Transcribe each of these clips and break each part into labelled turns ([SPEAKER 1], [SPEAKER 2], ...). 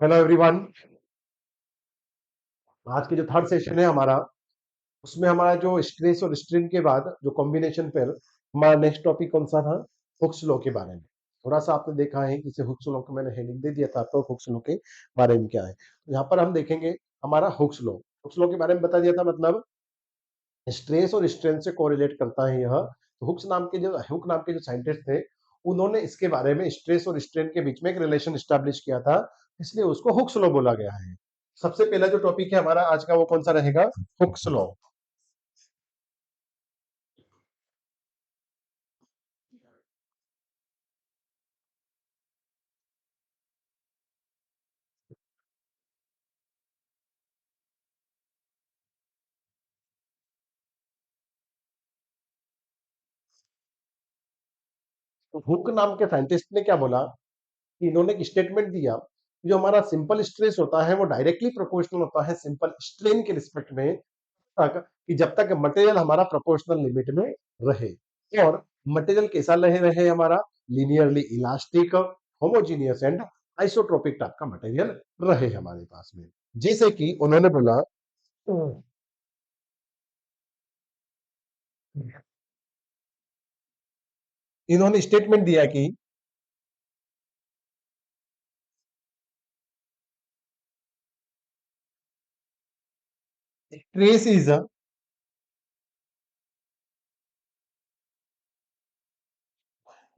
[SPEAKER 1] Hello everyone. आज की जो थर्ड सेशन है हमारा, उसमें हमारा जो स्ट्रेस और स्ट्रेन के बाद जो कॉम्बिनेशन पर हमारा नेक्स्ट टॉपिक कौन सा था? हुक्स लॉ के बारे में। थोड़ा सा आपने देखा है कि हुक्स लॉ को मैंने हेडिंग दे दिया था आपको, हुक्स लॉ के बारे में क्या है। तो यहाँ पर हम देखेंगे हमारा हुक्स लॉ के बारे में बता दिया था, मतलब स्ट्रेस और स्ट्रेन से कोरिलेट करता है यह। तो हुक नाम के जो साइंटिस्ट थे, उन्होंने इसके बारे में स्ट्रेस और स्ट्रेन के बीच में एक रिलेशन स्टैब्लिश किया था, इसलिए उसको हुक्स लॉ बोला गया है। सबसे पहला जो टॉपिक है हमारा आज का वो कौन सा रहेगा? Hooke's law. तो हुक नाम के साइंटिस्ट ने क्या बोला कि इन्होंने एक स्टेटमेंट दिया, जो हमारा सिंपल स्ट्रेस होता है वो डायरेक्टली प्रोपोर्शनल होता है सिंपल स्ट्रेन के रिस्पेक्ट में, तक कि जब तक मटेरियल हमारा प्रोपोर्शनल लिमिट में रहे। और मटेरियल कैसा रहे हमारा? Linearly elastic, homogeneous and isotropic type का मटेरियल रहे हमारे पास में। जैसे कि उन्होंने बोला, इन्होंने स्टेटमेंट दिया कि stress is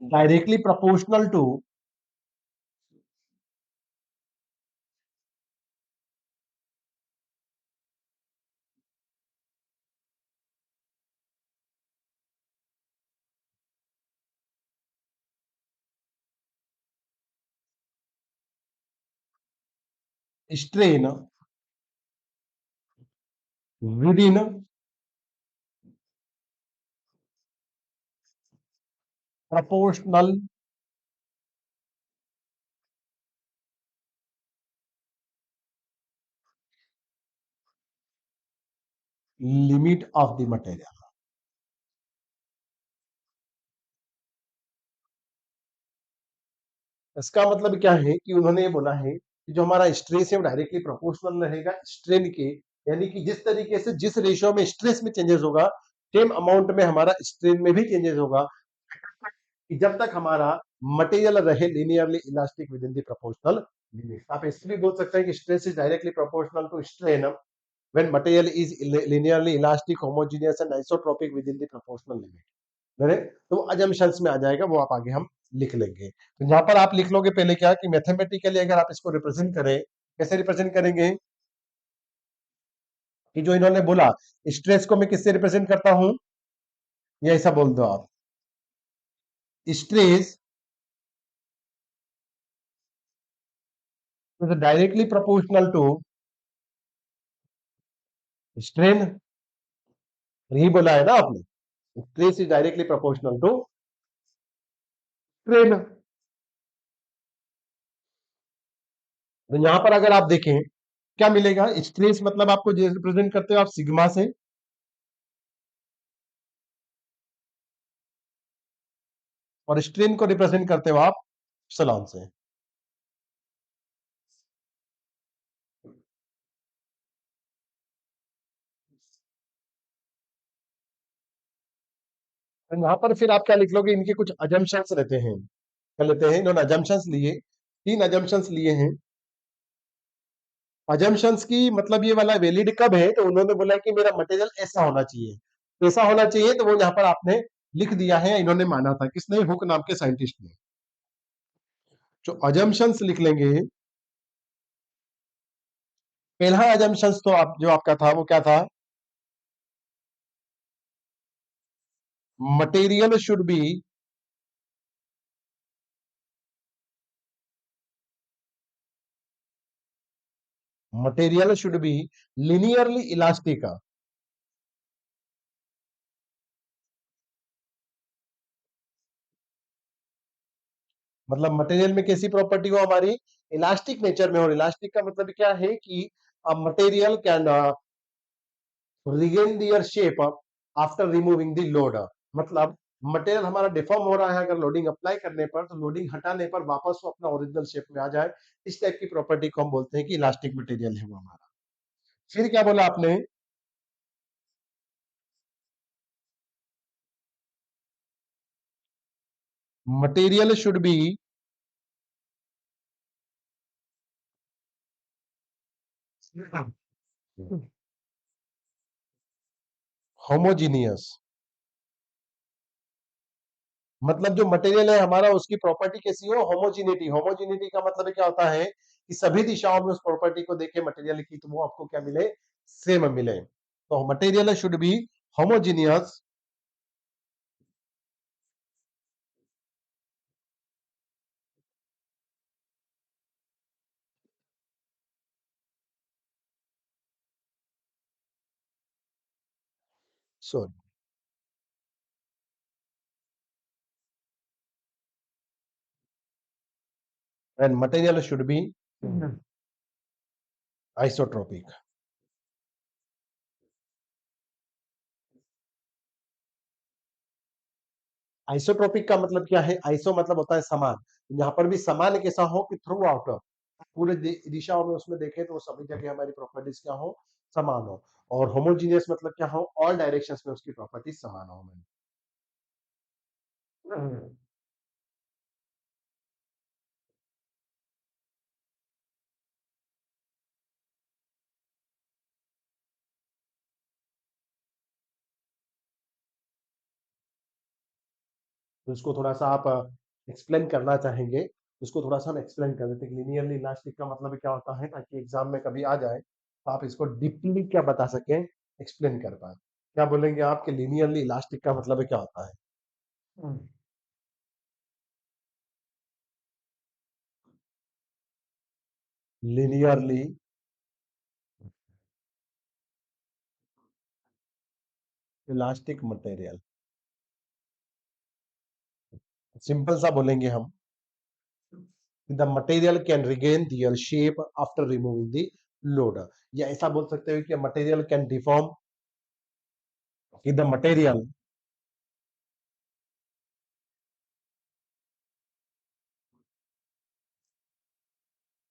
[SPEAKER 1] directly proportional to strain within proportional limit of the material. इसका मतलब क्या है कि उन्होंने ये बोला है कि जो हमारा स्ट्रेस है वो डायरेक्टली प्रोपोर्शनल रहेगा स्ट्रेन के, यानी कि जिस तरीके से जिस रेशियो में स्ट्रेस में चेंजेस होगा, सेम अमाउंट में हमारा स्ट्रेन में भी चेंजेस होगा, कि जब तक हमारा मटेरियल रहे linearly elastic within the proportional limit. आप इसलिए बोल सकते हैं कि stress is directly proportional to strain when material is linearly elastic, homogeneous and isotropic within the proportional limit। तो अजम्पशंस में आ जाएगा, वो आप आगे हम लिख लेंगे। तो यहाँ पर आप लिख लोगे पहले क्या कि मैथमेटिकली अगर आप इसको रिप्रेजेंट करें, कैसे रिप्रेजेंट करेंगे? कि जो इन्होंने बोला, स्ट्रेस को मैं किससे रिप्रेजेंट करता हूं, या ऐसा बोल दो आप, stress is directly proportional to strain. यही बोला है ना आपने, stress is directly proportional to strain. तो यहां पर अगर आप देखें क्या मिलेगा, स्ट्रेस मतलब आपको जो रिप्रेजेंट करते हो आप सिग्मा से, और स्ट्रेन को रिप्रेजेंट करते हो आप एप्सिलॉन से। तो यहाँ पर फिर आप क्या लिख लोगे, इनके कुछ अजम्पशंस रहते हैं। क्या लेते हैं इन्होंने? अजम्पशंस लिए, तीन अजम्पशंस लिए हैं। अजम्पशंस की मतलब ये वाला वैलिड कब है, तो उन्होंने बोला कि मेरा मटेरियल ऐसा होना चाहिए, ऐसा होना चाहिए, तो वो यहाँ पर आपने लिख दिया है, इन्होंने माना था, किसने? हुक नाम के साइंटिस्ट ने। जो अजम्पशंस लिख लेंगे, पहला अजम्पशंस तो आप जो आपका था वो क्या था? Material should be material should be linearly elastic. मतलब मटेरियल में कैसी प्रॉपर्टी हो हमारी? इलास्टिक नेचर में। और इलास्टिक का मतलब क्या है कि material can regain their shape after removing the load। मतलब मटेरियल हमारा डिफॉर्म हो रहा है अगर लोडिंग अप्लाई करने पर, तो लोडिंग हटाने पर वापस वो अपना ओरिजिनल शेप में आ जाए, इस टाइप की प्रॉपर्टी को हम बोलते हैं कि इलास्टिक मटेरियल है वो हमारा। फिर क्या बोला आपने? Material should be homogeneous. मतलब जो मटेरियल है हमारा उसकी प्रॉपर्टी कैसी हो? होमोजिनिटी। होमोजिनिटी का मतलब क्या होता है कि सभी दिशाओं में उस प्रॉपर्टी को देखे मटेरियल की, तो वो आपको क्या मिले? सेम मिले। तो material should be homogeneous sorry and material should be isotropic. Isotropic का मतलब क्या है? आइसो मतलब होता है समान। यहाँ पर भी समान कैसा हो कि थ्रू आउट पूरे दिशाओं में उसमें देखें तो सभी जगह हमारी प्रॉपर्टीज क्या हो? समान हो। और होमोजीनियस मतलब क्या हो? ऑल डायरेक्शंस में उसकी प्रॉपर्टीज समान हो। तो इसको थोड़ा सा आप एक्सप्लेन करना चाहेंगे? उसको थोड़ा सा हम एक्सप्लेन कर देते हैं। लीनियरली इलास्टिक का मतलब क्या होता है, ताकि एग्जाम में कभी आ जाए तो आप इसको डीपली क्या बता सकें, एक्सप्लेन कर पाए। क्या बोलेंगे आप कि लीनियरली इलास्टिक का मतलब क्या होता है? Linearly elastic material. सिंपल सा बोलेंगे हम, the material can regain their shape after removing the load. या ऐसा बोल सकते हो कि मटेरियल कैन डिफॉर्म, कि the material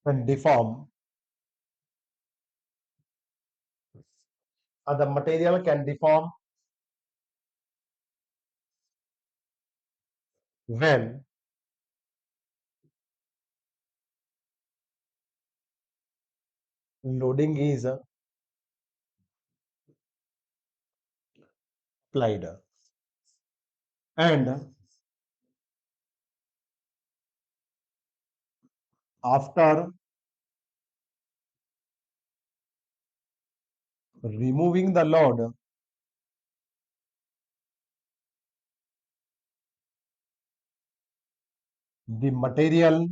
[SPEAKER 1] can deform, the material can deform when loading is applied and after removing the load, the material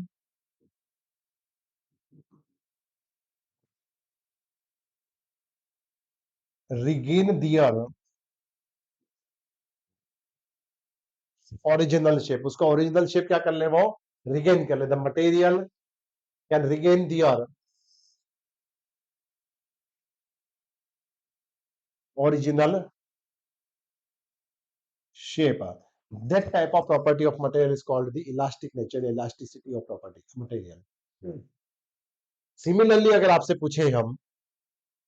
[SPEAKER 1] regain their original shape। उसका original shape क्या कर ले? वो रिगेन कर ले। The material can regain their original shape। That type of property of material is called the elastic nature, elasticity of property material। Similarly अगर आपसे पूछे हम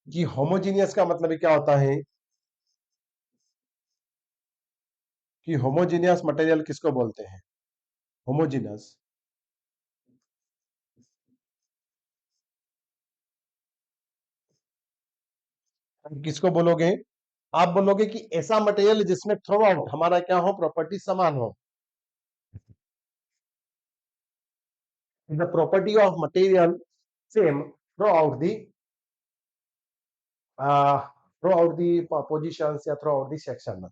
[SPEAKER 1] कि होमोजीनियस का मतलब क्या होता है, कि होमोजीनियस मटेरियल किसको बोलते हैं? होमोजीनियस किसको बोलोगे? आप बोलोगे कि ऐसा मटेरियल जिसमें थ्रू आउट हमारा क्या हो? प्रॉपर्टी समान हो। The property of material same throughout the throughout the position या throughout the section.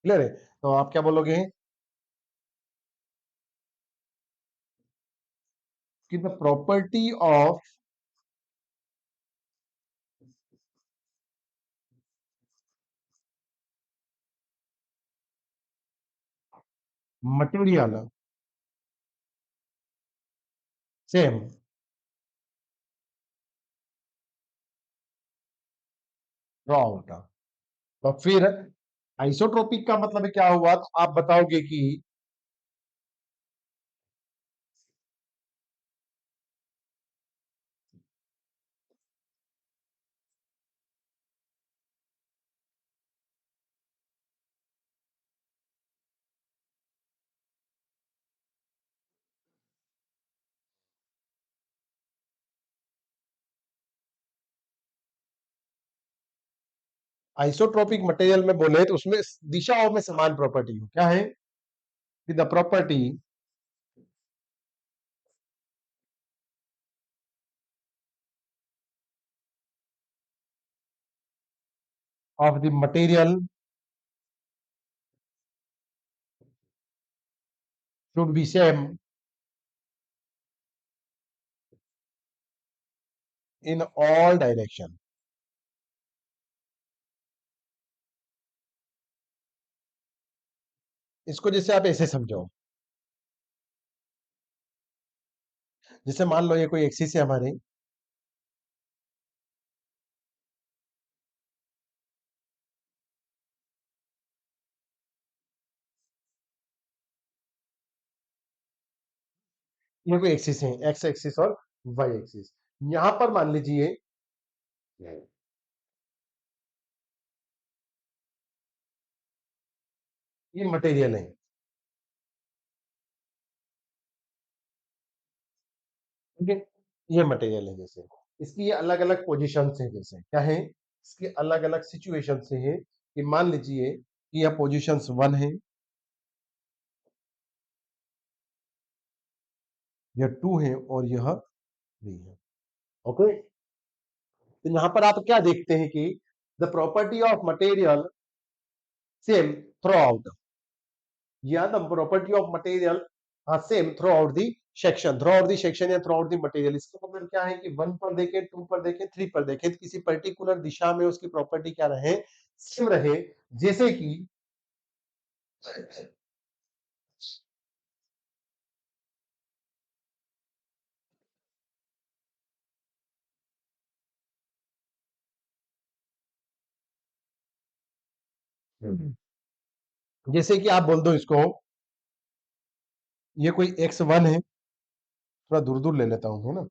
[SPEAKER 1] Clear है? तो आप क्या बोलोगे कि the property of material same throughout. तो फिर आइसोट्रोपिक का मतलब क्या हुआ, तो आप बताओगे कि आइसोट्रोपिक मटेरियल में बोले तो उसमें दिशाओं में समान प्रॉपर्टी हो, क्या है कि the property of the material should be same in all direction. इसको जैसे आप ऐसे समझो, जैसे मान लो ये कोई एक्सिस है हमारे, ये कोई एक्सिस है, एक्स एक्सिस और वाई एक्सिस। यहां पर मान लीजिए ये मटेरियल है, ठीक है, ये मटेरियल है, जैसे इसकी ये अलग अलग पोजीशन है, जैसे क्या है, इसके अलग अलग सिचुएशन से है कि मान लीजिए कि यह पोजीशन 1 है, यह 2 है और यह 3 है। ओके, तो यहां पर आप क्या देखते हैं कि the property of material same throughout, या the property of material same throughout the section, throughout the section या थ्रू आउट दी मटेरियल। इसका मतलब क्या है कि 1 पर देखें, 2 पर देखें, 3 पर देखें, तो किसी पर्टिकुलर दिशा में उसकी प्रॉपर्टी क्या रहे, सेम रहे। जैसे कि जैसे कि आप बोल दो इसको, ये कोई x1 है, थोड़ा दूर दूर ले लेता हूं, है ना।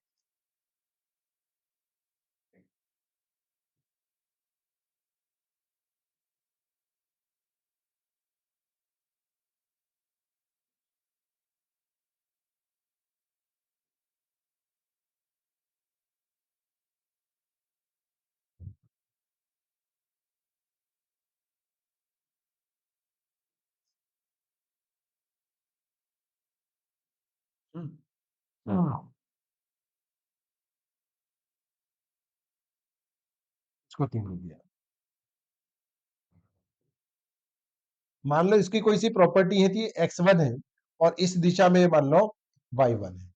[SPEAKER 1] हाँ। इसको 3 हो गया। मान लो इसकी कोई सी प्रॉपर्टी है थी x1 है, और इस दिशा में मान लो y1 है।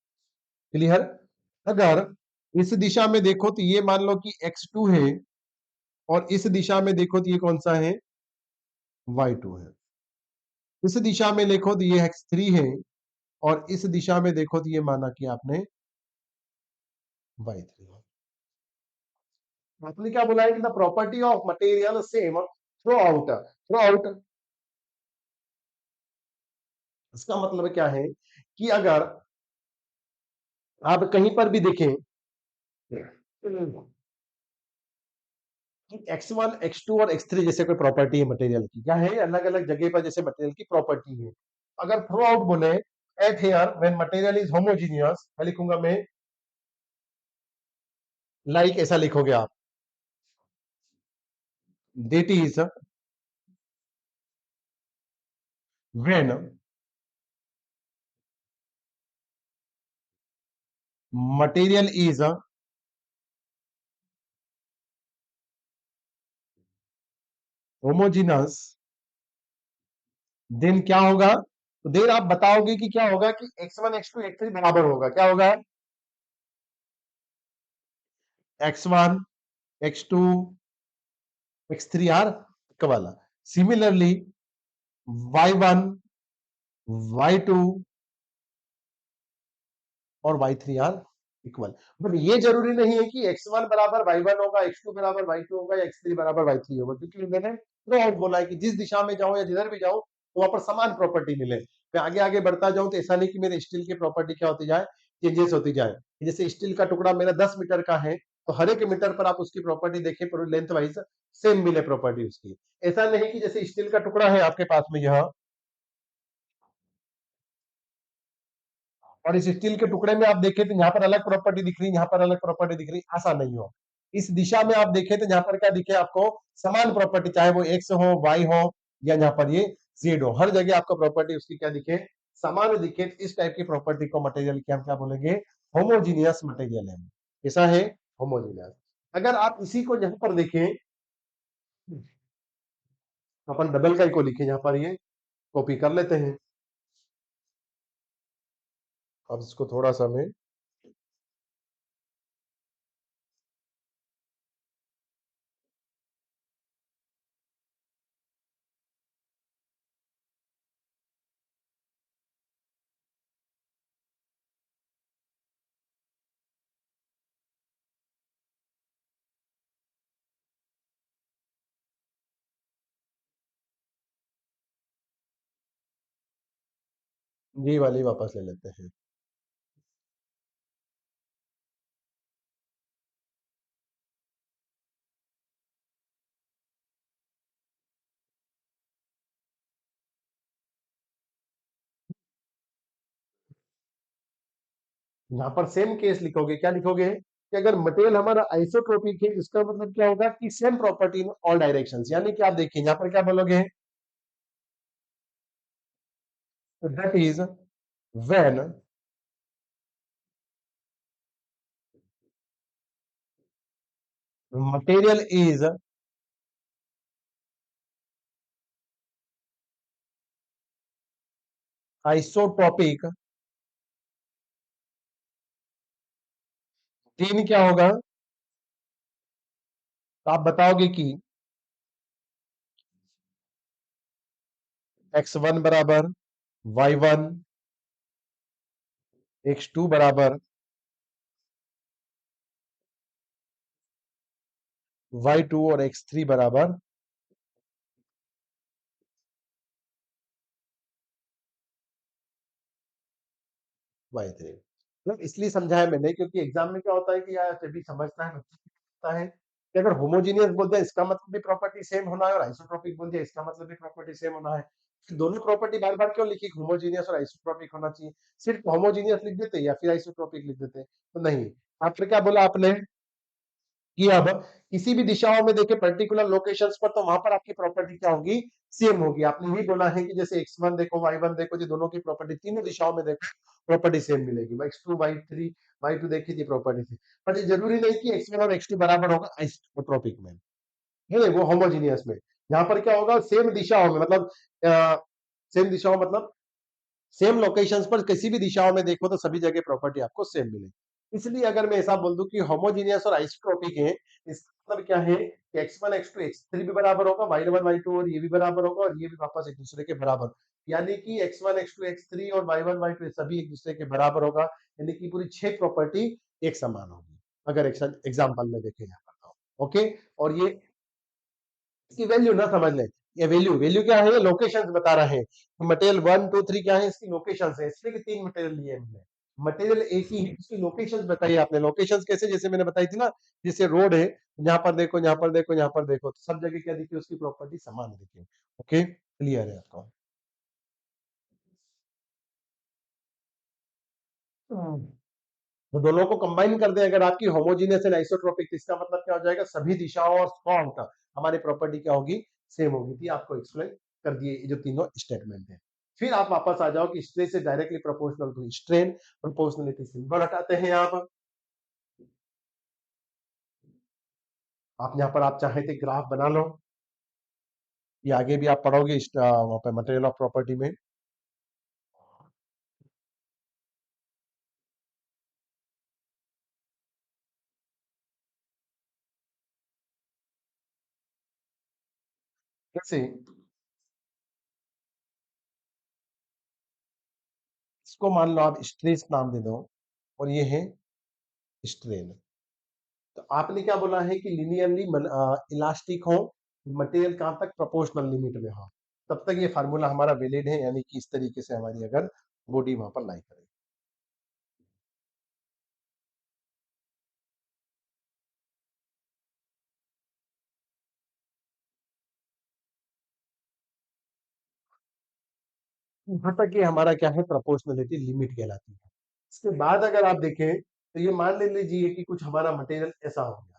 [SPEAKER 1] क्लियर। अगर इस दिशा में देखो तो ये मान लो कि x2 है, और इस दिशा में देखो तो ये कौन सा है, y2 है। इस दिशा में देखो तो ये x3 है, और इस दिशा में देखो तो ये माना कि आपने y3 है। आपने क्या बोला है कि the property of material same through out, through out, इसका मतलब क्या है कि अगर आप कहीं पर भी देखें कि x1 x2 और x3 जैसे कोई प्रॉपर्टी है मटेरियल की, क्या है, अलग अलग जगह पर जैसे मटेरियल की प्रॉपर्टी है। अगर थ्रू आउट बोले, at here when material is homogeneous, मैं लिखूंगा मैं, लाइक ऐसा लिखोगे आप, that is when material is homogeneous, then क्या होगा, तो देन आप बताओगे कि क्या होगा कि x1 x2 x3 बराबर होगा, क्या होगा, x1 x2 x3 are equal, similarly y1 y2 और y3 आर इक्वल। बट ये जरूरी नहीं है कि x1 बराबर y1 होगा, x2 बराबर y2 होगा, या x3 बराबर y3 होगा, क्योंकि मैंने थ्रू आउट बोला है कि जिस दिशा में जाऊं या जिधर भी जाऊं तो वहां पर समान प्रॉपर्टी मिले। मैं आगे आगे बढ़ता जाऊं तो ऐसा नहीं कि मेरे स्टील की प्रॉपर्टी क्या होती जाए, चेंजेस होती जाए। जैसे स्टील का टुकड़ा मेरा 10 मीटर का है, तो हर एक मीटर पर आप उसकी प्रॉपर्टी देखें, पूरी लेंथ वाइज सेम मिले प्रॉपर्टी उसकी। ऐसा नहीं कि जैसे स्टील का टुकड़ा है आपके पास में यह, और इस स्टील के टुकड़े में आप देखें तो यहाँ पर अलग प्रॉपर्टी दिख रही है, यहाँ पर अलग प्रॉपर्टी दिख रही है, ऐसा नहीं हो। इस दिशा में आप देखें तो यहाँ पर क्या दिखे आपको, समान प्रॉपर्टी, चाहे वो एक्स हो, वाई हो, या यहाँ पर ये जेड हो, हर जगह आपको प्रॉपर्टी उसकी क्या दिखे, समान दिखे। इस टाइप की प्रॉपर्टी को मटेरियल की हम क्या बोलेंगे, होमोजीनियस मटेरियल है। ऐसा है होमोजीनियस। अगर आप इसी को यहाँ पर देखें, अपन डबल का को लिखे यहाँ पर, ये कॉपी कर लेते हैं। अब इसको थोड़ा सा मैं, ये वाली वापस ले लेते हैं। यहाँ पर सेम केस लिखोगे, क्या लिखोगे कि अगर मटेरियल हमारा आइसोट्रोपिक है, इसका मतलब क्या होगा कि same property in all directions, यानी कि आप देखिए यहाँ पर क्या बोलोगे, that is when material is isotropic, तीन क्या होगा, तो आप बताओगे कि x1 बराबर y1, x2 बराबर y2 और x3 बराबर y3। मतलब इसलिए समझाया मैंने क्योंकि एग्जाम में क्या होता है कि यार भी समझता है, होता है कि अगर होमोजीनियस बोलते हैं इसका मतलब भी प्रॉपर्टी सेम होना है, और आइसोट्रोपिक बोल दिया इसका मतलब भी प्रॉपर्टी सेम होना है। फिर दोनों प्रॉपर्टी बार बार क्यों लिखी, होमोजीनियस और आइसोट्रोपिक होना चाहिए, सिर्फ होमोजीनियस लिख देते या फिर आइसोट्रोपिक लिख देते, तो नहीं। आपने क्या बोला आपने कि अब किसी भी दिशाओं में देखे पर्टिकुलर लोकेशंस पर, तो वहां पर आपकी प्रॉपर्टी क्या होगी, सेम होगी। आपने भी बोला है कि जैसे x1 देखो, y1 देखो, ये दोनों की प्रॉपर्टी तीनों दिशाओं में देखो प्रॉपर्टी सेम मिलेगी। x2 y3 y2 देखी थी प्रॉपर्टी थी, पर ये जरूरी नहीं कि x1 और x2 बराबर होगा आइसोट्रोपिक में, है ना, वो होमोजीनियस में। यहाँ पर क्या होगा, सेम दिशाओं में, मतलब सेम दिशाओं मतलब सेम लोकेशंस पर किसी भी दिशाओं में देखो तो सभी जगह प्रॉपर्टी आपको सेम मिले। इसलिए अगर मैं ऐसा बोल दूं कि होमोजीनियस और आइसोट्रोपिक है, इसका मतलब क्या है कि x1 x2 x3 भी बराबर होगा, y1 y2 और ये भी बराबर होगा, और ये भी वापस एक दूसरे के बराबर, यानी कि x1 x2 x3 और y1 y2 सभी एक दूसरे के बराबर होगा, यानी कि पूरी 6 प्रॉपर्टी एक समान होगी। अगर एग्जाम्पल में देखें यहाँ पर तो ओके। और ये इसकी वैल्यू ना समझ लें, ये वैल्यू वैल्यू क्या है, ये लोकेशंस बता रहे हैं। मटेरियल 1 2 3 क्या है, इसकी लोकेशंस है, इसलिए कि 3 मटेरियल लिए हमने, मटेरियल एक ही है, इसकी लोकेशंस बताइए आपने। लोकेशंस कैसे, जैसे मैंने बताई थी ना, जैसे रोड है, यहाँ पर देखो, यहाँ पर देखो, यहाँ पर देखो, तो सब जगह क्या दिखी, उसकी प्रॉपर्टी समान दिखी। ओके, क्लियर है आपको। तो दोनों को कंबाइन कर दें अगर आपकी होमोजीनियस एंड आइसोट्रोपिक, इसका मतलब क्या हो जाएगा, सभी दिशाओं और फॉर्म का हमारी प्रॉपर्टी क्या होगी, सेम होगी थी। आपको एक्सप्लेन कर दिए ये जो तीनों स्टेटमेंट है। फिर आप वापस आ जाओ कि स्ट्रेस से directly proportional to strain, proportionality symbol हटाते हैं आप यहाँ पर आप चाहे थे ग्राफ बना लो, ये आगे भी आप पढ़ोगे वहां पर मटेरियल ऑफ प्रॉपर्टी में। कैसे, इसको मान लो आप स्ट्रेस नाम दे दो, और ये है स्ट्रेन। तो आपने क्या बोला है कि लिनियरली इलास्टिक हो, मटेरियल कहां तक प्रोपोर्शनल लिमिट में हो, तब तक ये फार्मूला हमारा वैलिड है, यानी कि इस तरीके से हमारी अगर बॉडी वहां पर लाई करे। यहाँ तक ये हमारा क्या है, प्रोपोर्शनलिटी लिमिट कहलाती है। इसके बाद अगर आप देखें तो ये मान ले लीजिए कि कुछ हमारा मटेरियल ऐसा हो गया,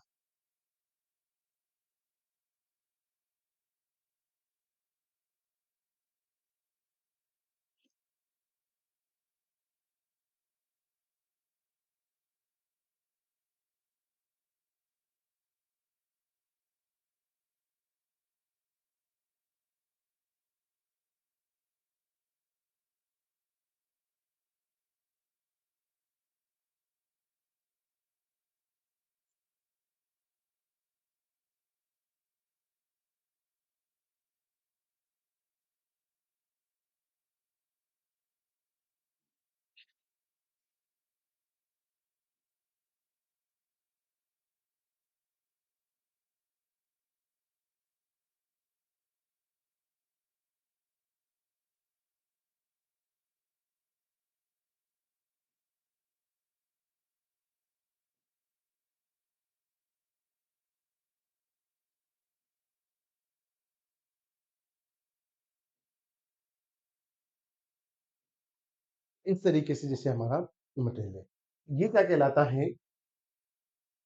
[SPEAKER 1] इस तरीके से जैसे हमारा मटेरियल है, ये क्या कहलाता है,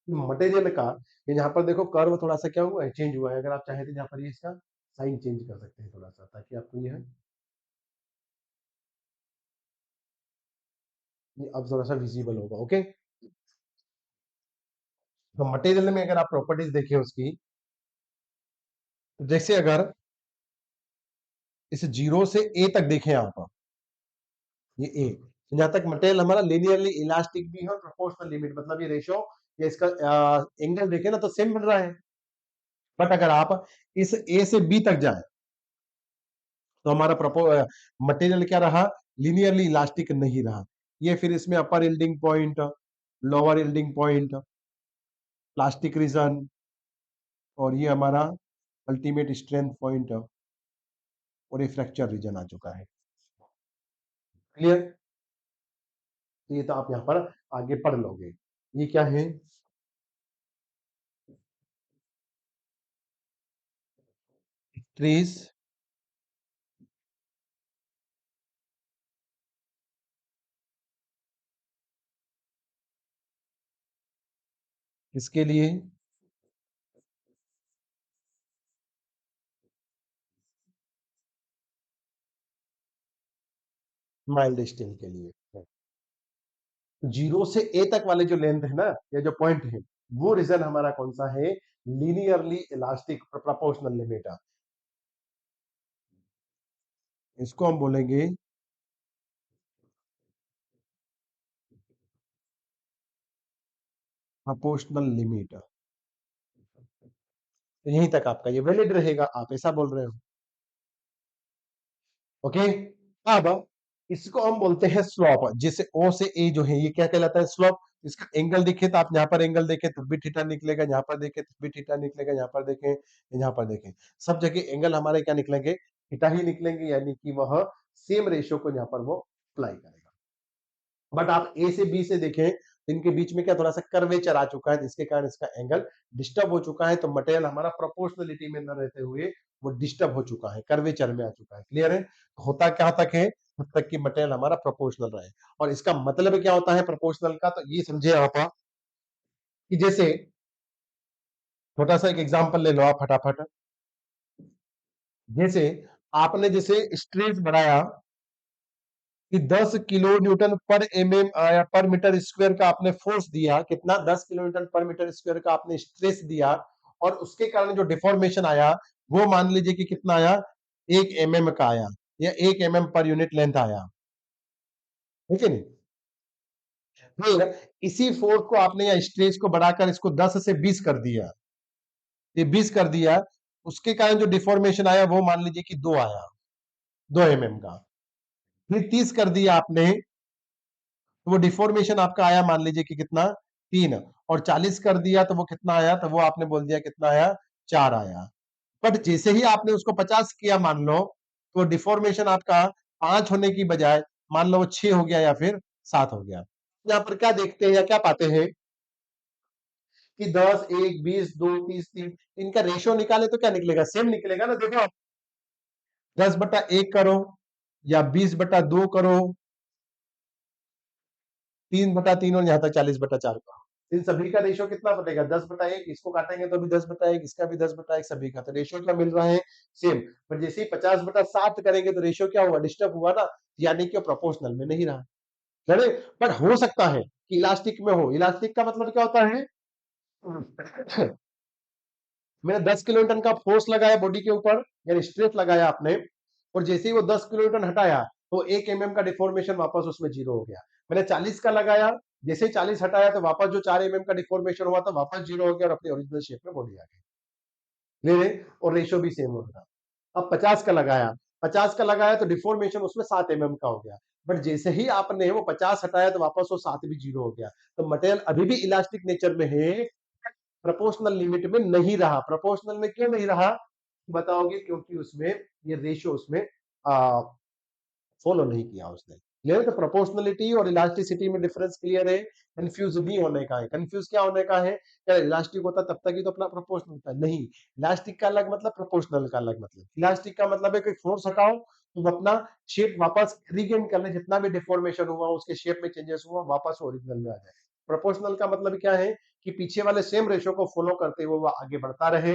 [SPEAKER 1] मटेरियल का। ये यहाँ पर देखो कर्व थोड़ा सा क्या हुआ है, चेंज हुआ है। अगर आप चाहें तो यहाँ पर ये इसका साइन चेंज कर सकते हैं थोड़ा सा, ताकि आपको ये अब थोड़ा सा विजिबल होगा। ओके, तो मटेरियल में अगर आप प्रॉपर्टीज देखें उसकी, तो जैसे अगर इस जीरो से ए तक देखें आप, ये ए, तो जहां तक मटेरियल हमारा लिनियरली इलास्टिक भी है और प्रोपोर्शनल लिमिट, मतलब ये रेशो या इसका एंगल देखें ना तो सेम बन रहा है। बट अगर आप इस ए से बी तक जाए तो हमारा मटेरियल क्या रहा, लिनियरली इलास्टिक नहीं रहा। ये फिर इसमें upper yielding point, lower yielding point, plastic region, और ये हमारा अल्टीमेट स्ट्रेंथ पॉइंट और ये फ्रैक्चर रीजन आ चुका है। क्लियर? तो ये तो आप यहां पर आगे पढ़ लोगे। ये क्या है, ट्रेस इसके लिए, माइल्ड स्टील के लिए। जीरो से ए तक वाले जो लेंथ है ना, या जो पॉइंट है, वो रीजन हमारा कौन सा है, लीनियरली इलास्टिक प्रोपोर्शनल लिमिट। इसको हम बोलेंगे प्रोपोर्शनल लिमिट। तो यहीं तक आपका ये वैलिड रहेगा, आप ऐसा बोल रहे हो। ओके, अब इसको हम बोलते हैं स्लोप। जिसे ओ से ए जो है, ये क्या कहलाता है, स्लोप। इसका एंगल देखे तो आप यहाँ पर एंगल देखें तो भी थीटा निकलेगा, यहाँ पर देखें तो भी थीटा निकलेगा, यहाँ पर देखें, यहाँ पर देखें, सब जगह एंगल हमारे क्या निकलेंगे, थीटा ही निकलेंगे, यानी कि वह सेम रेशियो को यहाँ पर वो अप्लाई करेगा। बट आप ए से बी से देखें तो इनके बीच में क्या थोड़ा सा कर्वेचर आ चुका है, जिसके कारण इसका एंगल डिस्टर्ब हो चुका है। तो मटेरियल हमारा प्रोपोर्शनलिटी में न रहते हुए वो डिस्टर्ब हो चुका है, कर्वेचर में आ चुका है। क्लियर है? तो होता क्या तक है, तब तक कि मटेरियल हमारा प्रोपोर्शनल रहे। और इसका मतलब क्या होता है प्रोपोर्शनल का, तो ये समझे आप कि जैसे छोटा सा एक एग्जांपल ले लो आप फटाफट। जैसे आपने जैसे स्ट्रेस बनाया कि 10 किलो न्यूटन पर एमएम या पर मीटर स्क्वायर का आपने फोर्स दिया, कितना, 10 किलो न्यूटन पर मीटर स्क्वायर का आपने स्ट्रेस दिया, और उसके कारण जो डिफॉर्मेशन आया वो मान लीजिए कि कितना आया, 1 mm का आया, या 1 mm पर यूनिट लेंथ आया। ठीक है नहीं? फिर इसी फोर्स को आपने या स्ट्रेस को बढ़ाकर इसको 10 से 20 कर दिया, ये 20 कर दिया, उसके कारण जो डिफॉर्मेशन आया वो मान लीजिए कि 2 आया, 2 mm का। फिर 30 कर दिया आपने, तो वो डिफॉर्मेशन आपका आया मान लीजिए कि कितना, 3। और 40 कर दिया तो वो कितना आया, तो वो आपने बोल दिया कितना आया, 4 आया। बट जैसे ही आपने उसको 50 किया मान लो, तो डिफॉर्मेशन आपका 5 होने की बजाय मान लो वो 6 हो गया या फिर 7 हो गया। यहाँ पर क्या देखते हैं या क्या पाते हैं कि 10, 1, 20, 2, 30, 3, इनका रेशियो निकाले तो क्या निकलेगा, सेम निकलेगा ना। देखो 10/1 करो या 20/2 करो, 3/3 और यहाँ तक 40/4 करो, इन सभी का रेशियो कितना बनेगा, 10/1। इसको काटेंगे तो भी 10/1, इसका भी 10/1, सभी का तो रेशियो क्या मिल रहा है, सेम। पर जैसे ही 50/7 करेंगे तो रेशियो क्या हुआ, डिस्टर्ब हुआ ना, यानी कि प्रोपोर्शनल में नहीं रहा। चले, पर हो सकता है कि इलास्टिक में हो। इलास्टिक का मतलब क्या होता है, मैंने 10 किलोन्यूटन का फोर्स लगाया बॉडी के ऊपर, यानी स्ट्रेस लगाया आपने, और जैसे ही वो 10 किलोन्यूटन हटाया तो 1 mm का डिफॉर्मेशन वापस उसमें 0 हो गया। मैंने 40 का लगाया, जैसे ही 40 हटाया तो वापस जो 4 mm का डिफॉर्मेशन हुआ था वापस 0 हो गया और अपनी ओरिजिनल शेप में बॉडी आ गई। ले ले, और रेशियो भी सेम होगा। अब 50 का लगाया, 50 का लगाया तो डिफॉर्मेशन उसमें 7 mm का हो गया, बट जैसे ही आपने वो 50 हटाया तो वापस वो 7 भी 0 हो गया। तो मटेरियल अभी भी इलास्टिक नेचर में है, प्रोपोर्शनल लिमिट में नहीं रहा। प्रोपोर्शनल में क्यों नहीं रहा बताओगे, क्योंकि उसमें ये रेशियो उसमें फॉलो नहीं किया उसने। क्लियर, तो प्रोपोर्शनलिटी और इलास्टिसिटी में डिफरेंस क्लियर है। कंफ्यूज नहीं होने का है। कंफ्यूज क्या होने का है, क्या इलास्टिक होता तब तक ही तो अपना प्रोपोर्शनल होता है, नहीं। इलास्टिक का अलग मतलब, प्रोपोर्शनल का अलग मतलब। इलास्टिक का मतलब है कि फोर्स हटाओ तो वो अपना शेप वापस रिगेन कर ले, जितना भी डिफॉर्मेशन हुआ उसके शेप में चेंजेस हुआ वापस ओरिजिनल में आ जाए। प्रोपोर्शनल का मतलब क्या है कि पीछे वाले सेम रेशियो को फॉलो करते हुए वो आगे बढ़ता रहे,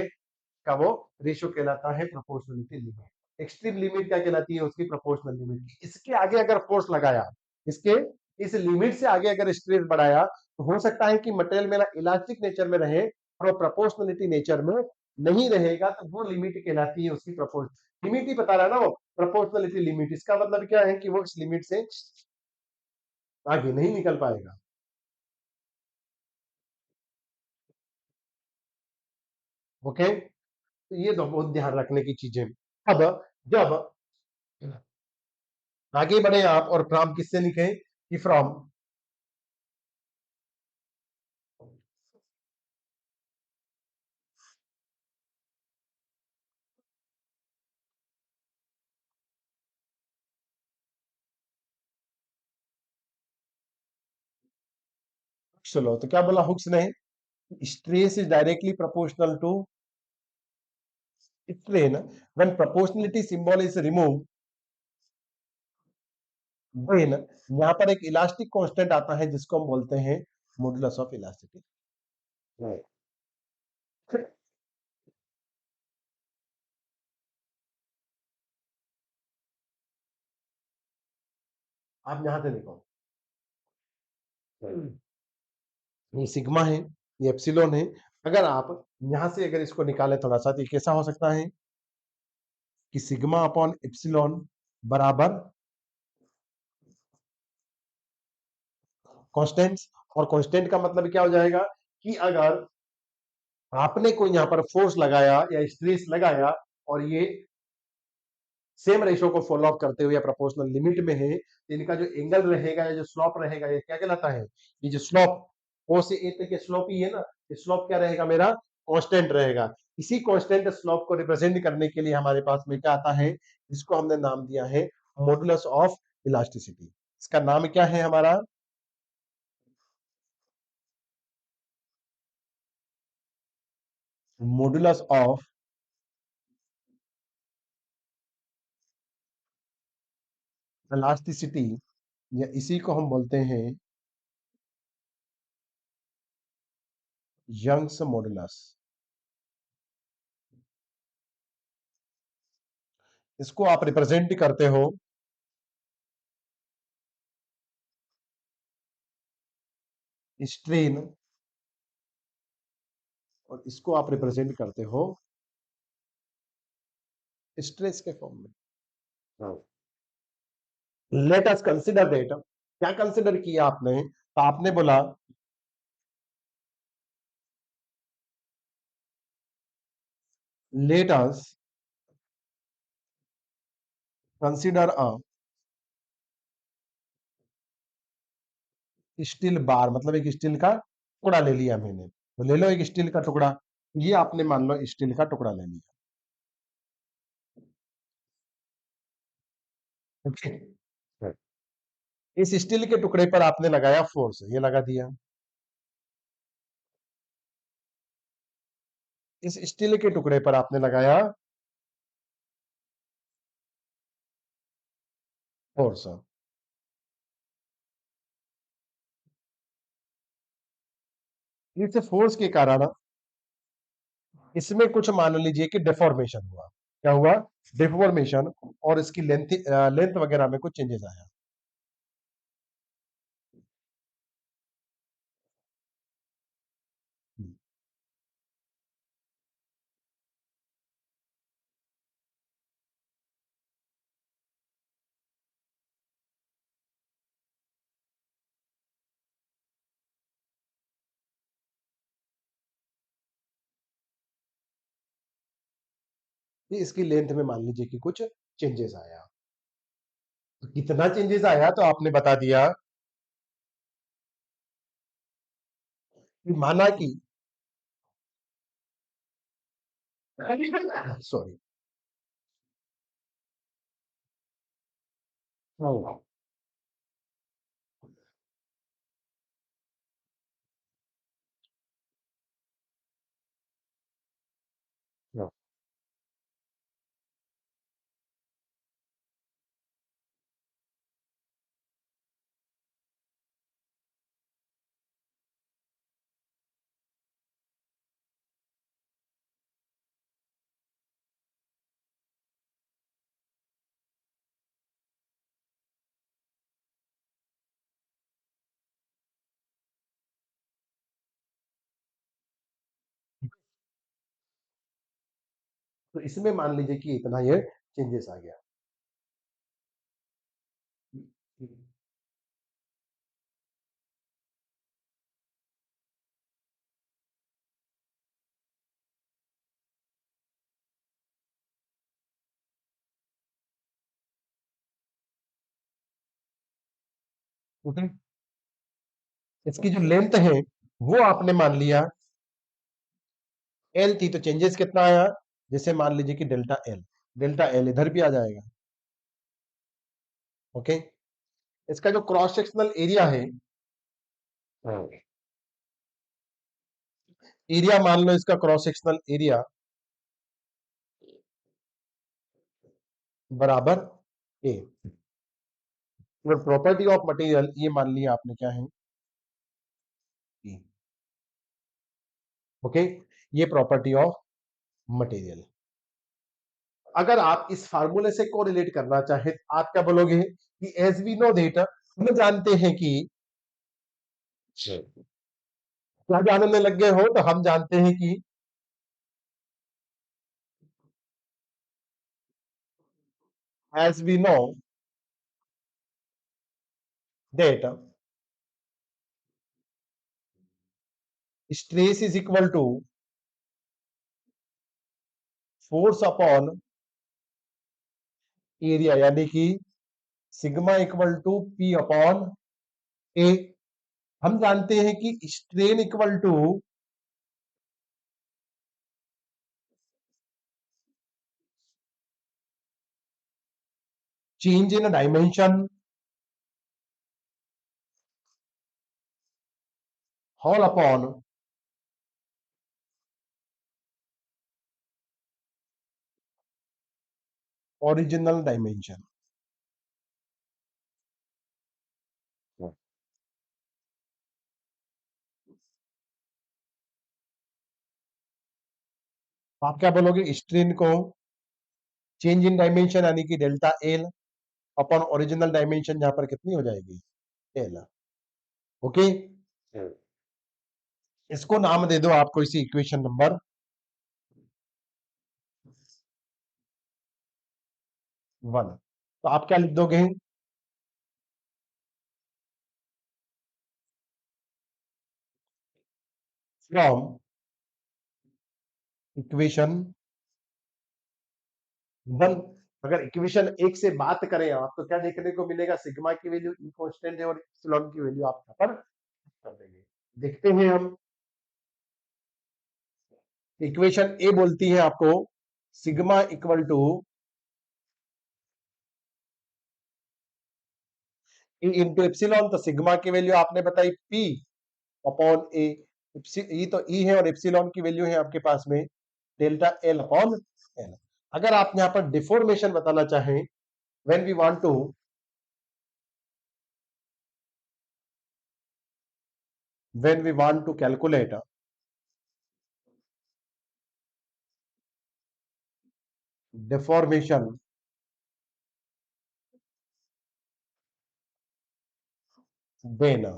[SPEAKER 1] का वो रेशियो कहलाता है प्रोपोर्शनलिटी लिमिट। एक्सट्रीम लिमिट क्या कहलाती है, उसकी प्रोपोर्शनल लिमिट। इसके आगे अगर फोर्स लगाया, इसके इस लिमिट से आगे अगर स्ट्रेस बढ़ाया तो हो सकता है कि मटेरियल मेरा इलास्टिक नेचर में रहे और वो प्रोपोर्शनलिटी नेचर में नहीं रहेगा, तो वो लिमिट कहलाती है उसकी प्रोपोर्शन लिमिट। ही बता रहा है ना वो प्रोपोर्शनलिटी लिमिट। इसका मतलब क्या है कि वो इस लिमिट से आगे नहीं निकल पाएगा। ओके, तो ये तो बहुत ध्यान रखने की चीजें। अब जब आगे बढ़े आप, और फ्रॉम किससे लिखें कि फ्रॉम, चलो तो क्या बोला हुक्स ने, stress is directly proportional to strain when proportionality symbol is remove, then यहां पर एक इलास्टिक कांस्टेंट आता है जिसको हम बोलते हैं मॉडुलस ऑफ इलास्टिसिटी। आप यहां से देखो, ये सिग्मा है, ये एप्सिलॉन है। अगर आप यहां से अगर इसको निकालें थोड़ा सा, तो ये कैसा हो सकता है कि सिग्मा अपॉन एप्सिलॉन बराबर कांस्टेंट। और कांस्टेंट का मतलब क्या हो जाएगा कि अगर आपने कोई यहां पर फोर्स लगाया या स्ट्रेस लगाया और ये सेम रेशो को फॉलो अप करते हुए या प्रोपोर्शनल लिमिट में है, तो इनका जो एंगल रहेगा या जो स्लोप रहेगा, ये क्या कहलाता है, ये जो स्लोप ओ से ए तक के स्लोप ही है ना, ये स्लोप क्या रहेगा मेरा, कांस्टेंट रहेगा। इसी कांस्टेंट स्लोप को रिप्रेजेंट करने के लिए हमारे पास में क्या आता है, जिसको हमने नाम दिया है मॉडुलस ऑफ इलास्टिसिटी। इसका नाम क्या है हमारा, मॉडुलस ऑफ इलास्टिसिटी, या इसी को हम बोलते हैं यंग्स मॉडुलस। इसको आप रिप्रेजेंट करते हो स्ट्रेन, और इसको आप रिप्रेजेंट करते हो स्ट्रेस के फॉर्म में। लेट अस कंसिडर दैट, क्या कंसिडर किया आपने, तो आपने बोला let us consider a steel bar, मतलब एक स्टील का टुकड़ा ले लिया मैंने, तो ले लो एक स्टील का टुकड़ा, ये आपने मान लो स्टील का टुकड़ा ले लिया। ओके, इस स्टील के टुकड़े पर आपने लगाया फोर्स, ये लगा दिया। इस स्टील के टुकड़े पर आपने लगाया फोर्स। इस फोर्स के कारण इसमें कुछ मान लीजिए कि डिफॉर्मेशन हुआ। क्या हुआ? डिफॉर्मेशन। और इसकी लेंथ लेंथ वगैरह में कुछ चेंजेस आया। कि इसकी लेंथ में मान लीजिए कि कुछ चेंजेस आया। तो कितना चेंजेस आया तो आपने बता दिया कि माना कि सॉरी, तो इसमें मान लीजिए कि इतना ये चेंजेस आ गया। ओके, इसकी जो लेंथ है वो आपने मान लिया एल थी, तो चेंजेस कितना आया? जैसे मान लीजिए कि डेल्टा एल, डेल्टा एल इधर भी आ जाएगा। ओके, इसका जो क्रॉस सेक्शनल एरिया है, एरिया मान लो इसका क्रॉस सेक्शनल एरिया बराबर ए। प्रॉपर्टी ऑफ मटेरियल ये मान लिया आपने क्या है? E। ओके, ये प्रॉपर्टी ऑफ मटेरियल। अगर आप इस फार्मूले से कोरिलेट करना चाहे तो आप क्या बोलोगे कि एज वी नो दैट, हम जानते हैं कि क्या जानने लग गए हो, तो हम जानते हैं कि as we know that stress is equal to force upon area, यानी कि sigma equal to P upon A. हम जानते हैं कि strain equal to change in dimension whole upon original dimension. आप क्या बोलोगे? स्ट्रेन को चेंज इन डायमेंशन यानी कि delta L upon original dimension, जहां पर कितनी हो जाएगी? एल। ओके, इसको नाम दे दो आपको इसी इक्वेशन नंबर 1। तो आप क्या लिख दोगे? From equation 1। अगर इक्वेशन 1 से बात करें आप, तो क्या देखने को मिलेगा? सिग्मा की वैल्यू कांस्टेंट है और एप्सिलॉन की वैल्यू आप यहाँ पर कर देंगे। देखते हैं हम। इक्वेशन ए बोलती है आपको sigma equal to E into epsilon, तो सिग्मा की वैल्यू आपने बताई पी अपॉन ए। ई तो ई है और एप्सिलॉन की वैल्यू है आपके पास में डेल्टा एल अपॉन एल। अगर आप यहां पर डिफॉर्मेशन बताना चाहें, when we want to calculate deformation देना,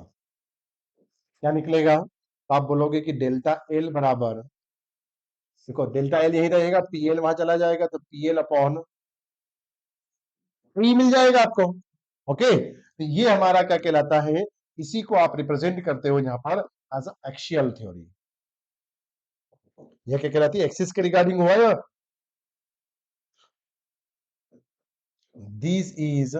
[SPEAKER 1] क्या निकलेगा? तो आप बोलोगे कि डेल्टा एल बराबर, देखो डेल्टा एल यही रहेगा, पीएल वहां चला जाएगा, तो पीएल अपॉन ई मिल जाएगा आपको। ओके, तो ये हमारा क्या कहलाता है, इसी को आप रिप्रेजेंट करते हो यहां पर एज एक्सियल थ्योरी। यह क्या कहलाती है, एक्सिस के रिगार्डिंग हुआ या this is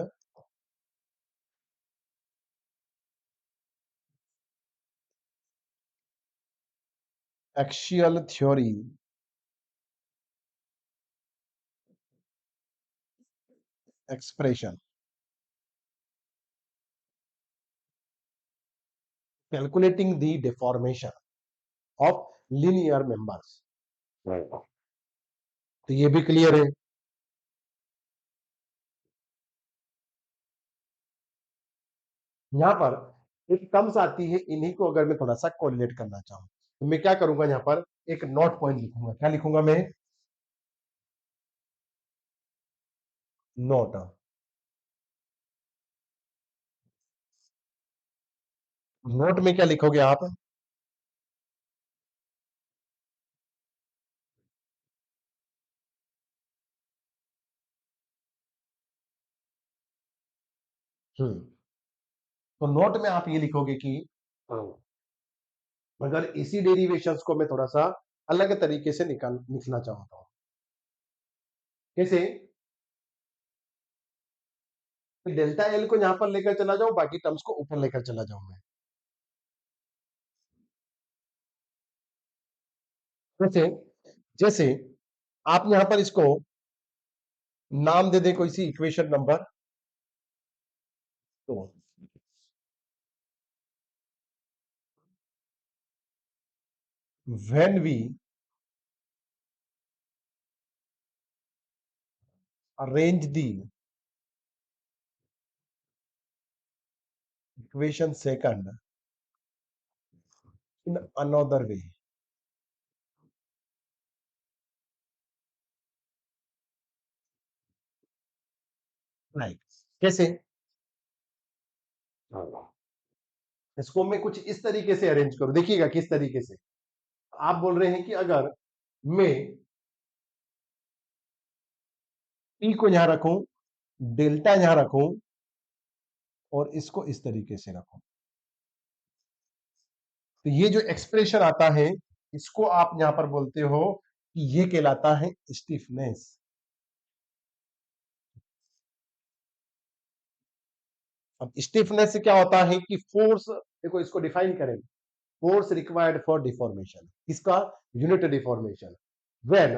[SPEAKER 1] axial theory expression calculating the deformation of linear members. तो ये भी क्लियर है। यहां पर एक टर्म्स आती है, इन्हीं को अगर मैं थोड़ा सा कोरिलेट करना चाहूं तो मैं क्या करूंगा, यहां पर एक नोट पॉइंट लिखूंगा। क्या लिखूंगा मैं? नोट। नोट में क्या लिखोगे आप? तो नोट में आप ये लिखोगे कि अगर इसी डेरिवेशंस को मैं थोड़ा सा अलग तरीके से लिखना चाहता हूं, कैसे? डेल्टा एल को यहां पर लेकर चला जाऊं, बाकी टर्म्स को ऊपर लेकर चला जाऊं मैं। जैसे जैसे आप यहां पर इसको नाम दे दे कोई सी इक्वेशन नंबर, तो when we arrange the equation second in another way, like कैसे? इसको मैं कुछ इस तरीके से अरेंज करूं, देखिएगा किस तरीके से। आप बोल रहे हैं कि अगर मैं पी को यहां रखूं, डेल्टा यहां रखूं और इसको इस तरीके से रखूं, तो ये जो एक्सप्रेशन आता है, इसको आप यहां पर बोलते हो कि ये कहलाता है स्टिफनेस। अब स्टिफनेस से क्या होता है कि फोर्स, देखो इसको डिफाइन करें, फोर्स रिक्वायर्ड फॉर डिफॉर्मेशन, इसका unit deformation when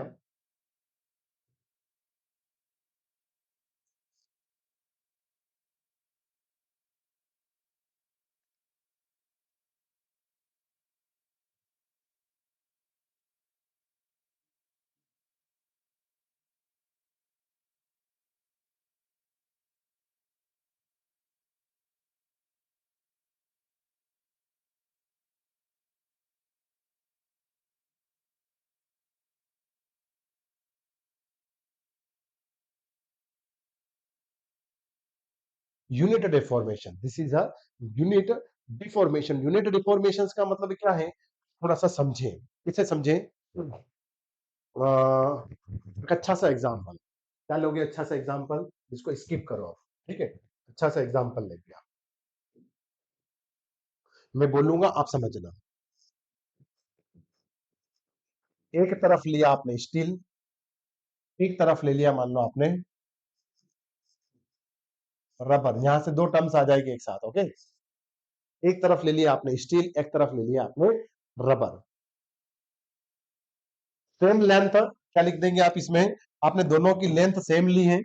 [SPEAKER 1] unit deformation, this is a unit deformation. Unit deformation का मतलब क्या है, थोड़ा सा समझें। किसे समझें? एक अच्छा सा एग्जांपल क्या लोगे, अच्छा सा एग्जांपल, इसको स्किप करो आप, ठीक है? अच्छा सा एग्जांपल लेके आप, मैं बोलूंगा आप समझना। एक तरफ लिया आपने स्टील, एक तरफ ले लिया मान लो आपने रबर, यहां से दो टर्म्स आ जाएगी एक साथ, ओके? एक तरफ ले लिया आपने स्टील, एक तरफ ले लिया आपने रबर, सेम लेंथ, क्या लिख देंगे आप इसमें? आपने दोनों की लेंथ सेम ली है,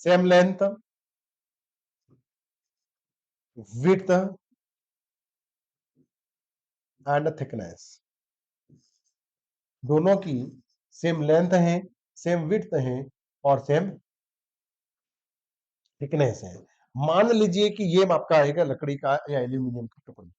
[SPEAKER 1] same length, width and thickness, दोनों की सेम लेंथ है, सेम विड्थ है और सेम थिकनेस है। मान लीजिए कि ये आपका आएगा लकड़ी का या एल्यूमिनियम का टुकड़ा।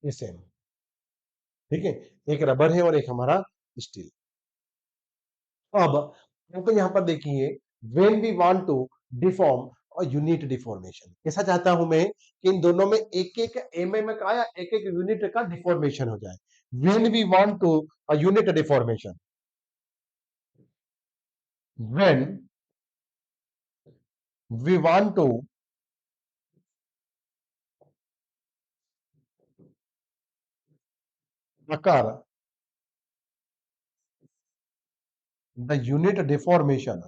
[SPEAKER 1] ये सेम, ठीक है, एक रबर है और एक हमारा स्टील। अब तो यहां पर देखिए, when we want to deform और यूनिट डिफॉर्मेशन, कैसा चाहता हूं मैं कि इन दोनों में एक एक एमएम का या एक एक यूनिट का डिफॉर्मेशन हो जाए। When we want to unit deformation, when we want to occur the unit deformation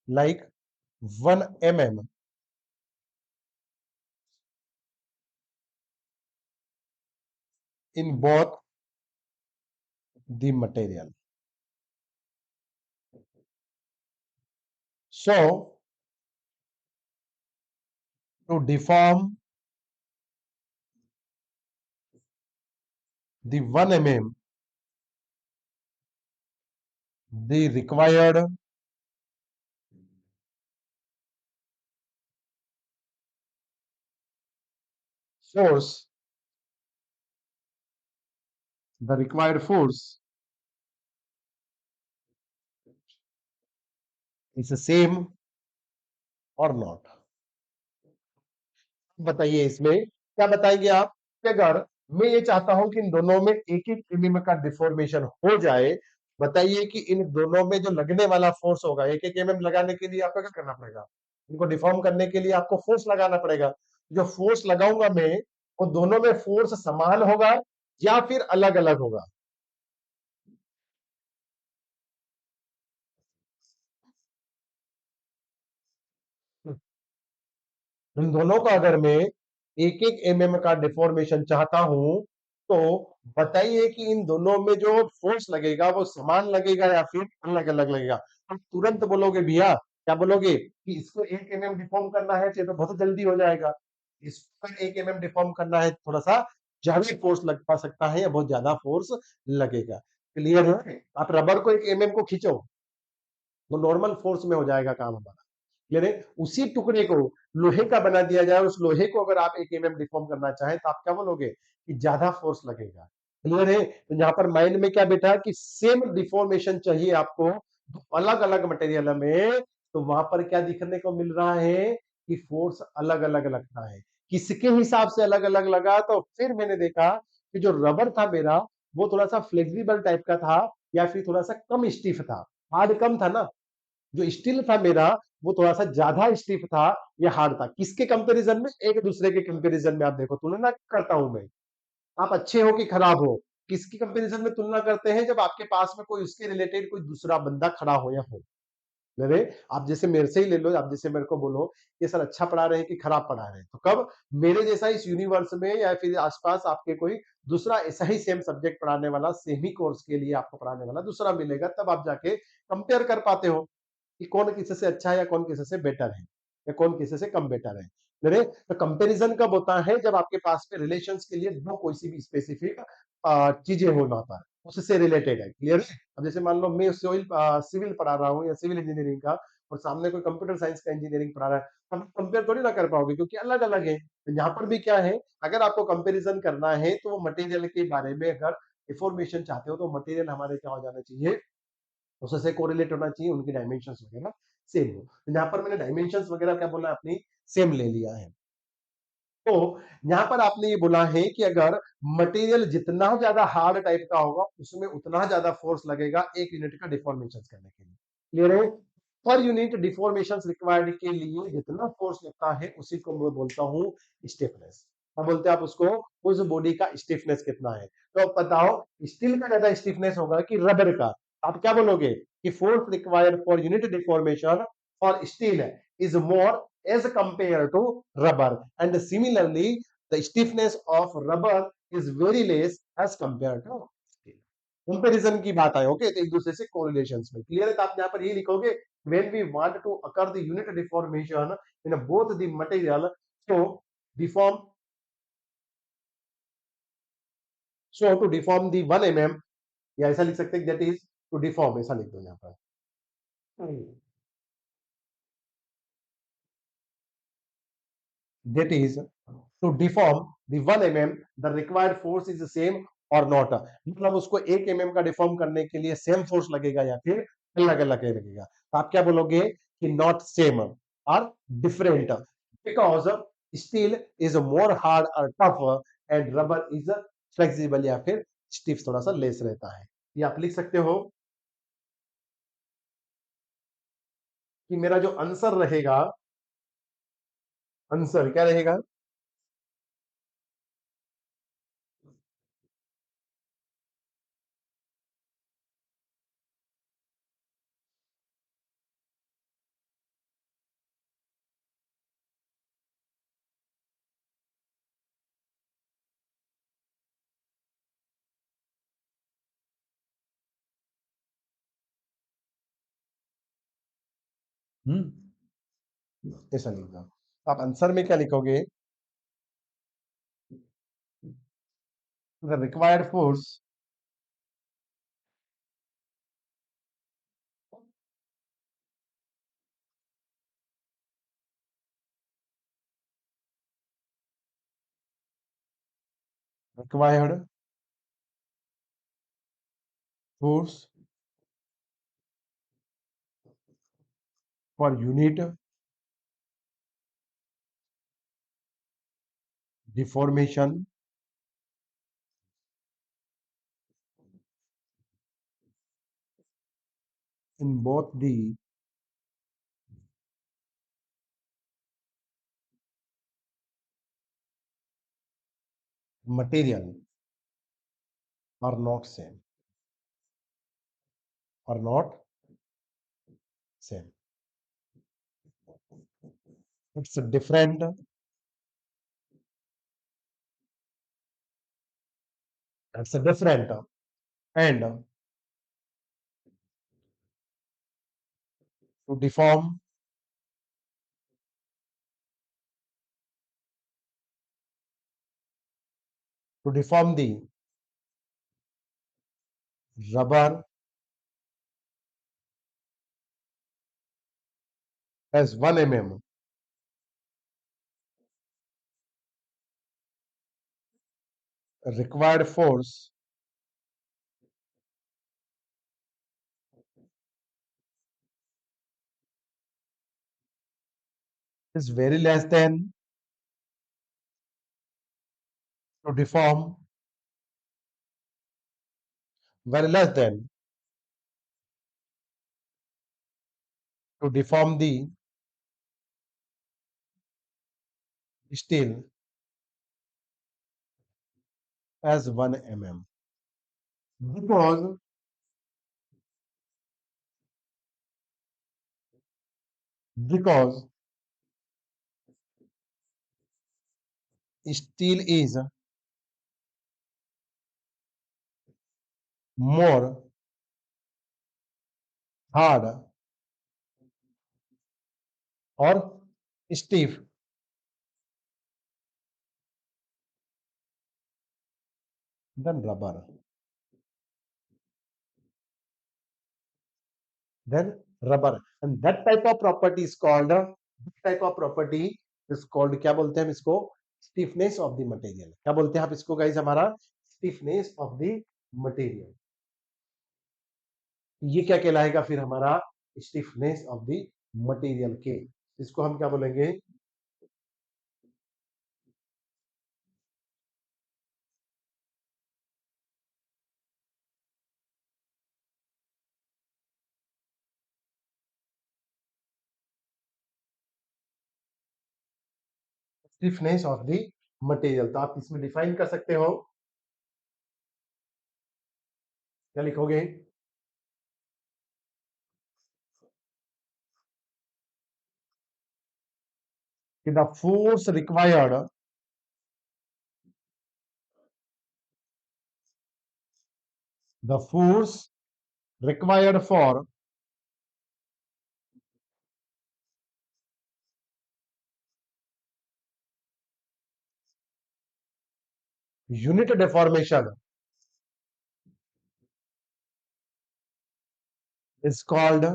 [SPEAKER 1] like 1 mm in both the material. So to deform the 1 mm, the required force, the required force is the same or not. बताइए इसमें क्या बताएंगे आप कि अगर मैं ये चाहता हूं कि इन दोनों में एक एक एमएम का डिफॉर्मेशन हो जाए, बताइए कि इन दोनों में जो लगने वाला फोर्स होगा, एक एक एमएम लगाने के लिए आपको क्या करना पड़ेगा, इनको डिफॉर्म करने के लिए आपको फोर्स लगाना पड़ेगा। जो फोर्स लगाऊंगा मैं, वो दोनों में फोर्स समान होगा या फिर अलग अलग होगा। इन दोनों का अगर मैं एक एक एमएम का डिफॉर्मेशन चाहता हूं, तो बताइए कि इन दोनों में जो फोर्स लगेगा वो समान लगेगा या फिर अलग अलग लगेगा। आप तुरंत बोलोगे भैया, क्या बोलोगे कि इसको एक एमएम डिफॉर्म करना है तो बहुत जल्दी हो जाएगा, इसको एक एमएम डिफॉर्म करना है थोड़ा सा ज्यादा फोर्स लग पा सकता है या बहुत ज्यादा फोर्स लगेगा। क्लियर है? आप रबर को एक एमएम को खींचो तो नॉर्मल फोर्स में हो जाएगा काम हमारा। यानी उसी टुकड़े को लोहे का बना दिया जाए, उस लोहे को अगर आप एक एमएम डिफॉर्म करना चाहें तो आप क्या बोलोगे कि ज्यादा फोर्स लगेगा। क्लियर है? तो यहाँ पर माइंड में क्या बैठा कि सेम डिफॉर्मेशन चाहिए आपको अलग अलग मटेरियल में, तो वहां पर क्या दिखने को मिल रहा है कि फोर्स अलग अलग लगता है। किसके हिसाब से अलग अलग लगा, तो फिर मैंने देखा कि जो रबर था मेरा वो थोड़ा सा फ्लेक्सिबल टाइप का था या फिर थोड़ा सा कम स्टिफ था। हार्ड कम था ना, जो स्टील था मेरा वो थोड़ा सा ज्यादा स्टिफ था या हार्ड था। किसके कंपैरिजन में? एक दूसरे के कंपैरिजन में। आप देखो, तुलना करता हूं मैं, आप अच्छे हो कि खराब हो, किसकी कंपैरिजन में तुलना करते हैं? जब आपके पास में कोई उसके रिलेटेड कोई दूसरा बंदा खड़ा हो या हो। मेरे आप जैसे मेरे से ही ले लो, आप जैसे मेरे को बोलो ये सर अच्छा पढ़ा रहे हैं कि खराब पढ़ा रहे हैं, तो कब मेरे जैसा इस यूनिवर्स में या फिर आसपास आपके कोई दूसरा ऐसा ही सेम सब्जेक्ट पढ़ाने वाला, सेम ही कोर्स के लिए आपको पढ़ाने वाला दूसरा मिलेगा, तब आप जाके कंपेयर कर पाते हो कि कौन किसी से अच्छा है या कौन किसी से बेटर है या कौन किसी से कम बेटर है। मेरे तो कंपैरिजन कब होता है? जब आपके पास में रिलेशंस के लिए दो कोई सी भी स्पेसिफिक चीजें हो वहां पर उससे रिलेटेड है। क्लियर है? अब जैसे मान लो मैं सिविल पढ़ा रहा हूँ या सिविल इंजीनियरिंग का, और सामने कोई कंप्यूटर साइंस का इंजीनियरिंग पढ़ा रहा है, हम कंपेयर थोड़ी ना कर पाओगे क्योंकि अलग अलग है। तो यहाँ पर भी क्या है, अगर आपको कंपेरिजन करना है तो वो मटेरियल के बारे में अगर इंफॉर्मेशन चाहते हो तो मटेरियल हमारे क्या हो जाना चाहिए, उससे कोरिलेट होना चाहिए, उनकी डायमेंशंस वगैरह सेम हो। तो यहाँ पर मैंने डायमेंशंस वगैरह क्या बोला, अपनी सेम ले लिया है। तो यहां पर आपने ये बोला है कि अगर मटेरियल जितना ज्यादा हार्ड टाइप का होगा उसमें उतना ज्यादा फोर्स लगेगा एक यूनिट का डिफॉर्मेशन करने के लिए। क्लियर है? पर यूनिट डिफॉर्मेशन रिक्वायर्ड के लिए जितना फोर्स लगता है उसी को मैं बोलता हूं स्टिफनेस। क्या बोलते हैं आप उसको? उस बॉडी का स्टिफनेस कितना है। तो अब बताओ, स्टील का ज्यादा स्टिफनेस होगा कि रबर का? आप क्या बोलोगे कि force required for unit deformation for steel is more as compared to rubber, and similarly the stiffness of rubber is very less as compared to steel। Comparison की बात आए, ओके, तो एक दूसरे से कोरिलेशंस में। क्लियर है? तो आप यहां पर ये लिखोगे, when we want to occur the unit deformation in both the material, so deform to deform the 1 mm, या ऐसा लिख सकते हैं that is to deform, ऐसा लिख दो यहां पर। that is to deform the 1 mm, the required force is the same or not। मतलब उसको 1 mm का डिफॉर्म करने के लिए सेम फोर्स लगेगा या फिर अलग अलग लगेगा। तो आप क्या बोलोगे कि नॉट सेम और different, because steel is more hard और tough and rubber is flexible या फिर स्टिफ, थोड़ा सा लेस रहता है। ये आप लिख सकते हो कि मेरा जो आंसर रहेगा, आंसर क्या रहेगा? ऐसा लिखना। आप आंसर में क्या लिखोगे? The required force, required force for unit deformation in both the material are not same, are not same। It's a different it's a different and to deform the rubber as 1 mm required force is very less than to deform very less than to deform the steel as 1 mm, because because steel is more hard or stiff than rubber, then rubber, and that type of property is called, type of property is called, क्या बोलते हैं हम इसको, stiffness of the material. क्या बोलते हैं आप इसको गाइस, हमारा स्टिफनेस ऑफ द मटेरियल। ये क्या कहलाएगा फिर हमारा, स्टिफनेस ऑफ द मटेरियल के, इसको हम क्या बोलेंगे, स्टिफनेस ऑफ द मटेरियल। तो आप इसमें डिफाइन कर सकते हो, क्या लिखोगे, कि the force required, the force required for unit deformation is called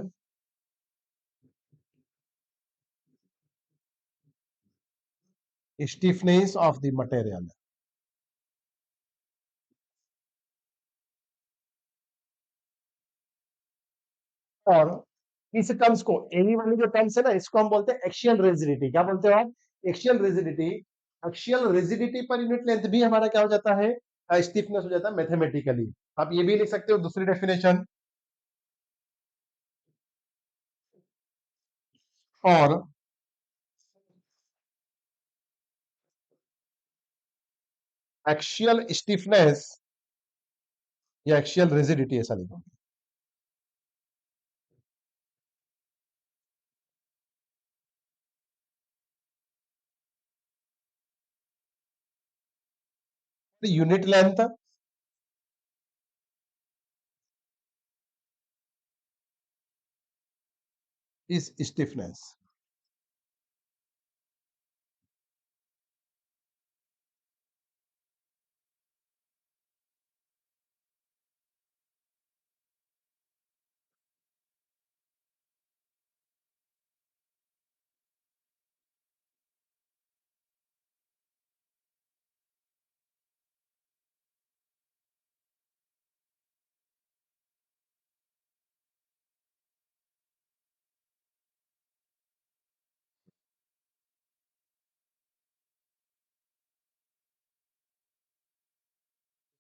[SPEAKER 1] stiffness of the material। और इस टर्म्स को, एनी वाली जो टर्म्स है ना, इसको हम बोलते हैं एक्सियल रिजिडिटी। क्या बोलते हो आप, axial rigidity. Axial rigidity per unit length भी हमारा क्या हो जाता है, स्टिफनेस हो जाता है मैथमेटिकली। आप ये भी लिख सकते हो दूसरी डेफिनेशन, और एक्सियल स्टिफनेस या एक्सियल रिजिडिटी, ऐसा लिखो। Unit length is stiffness.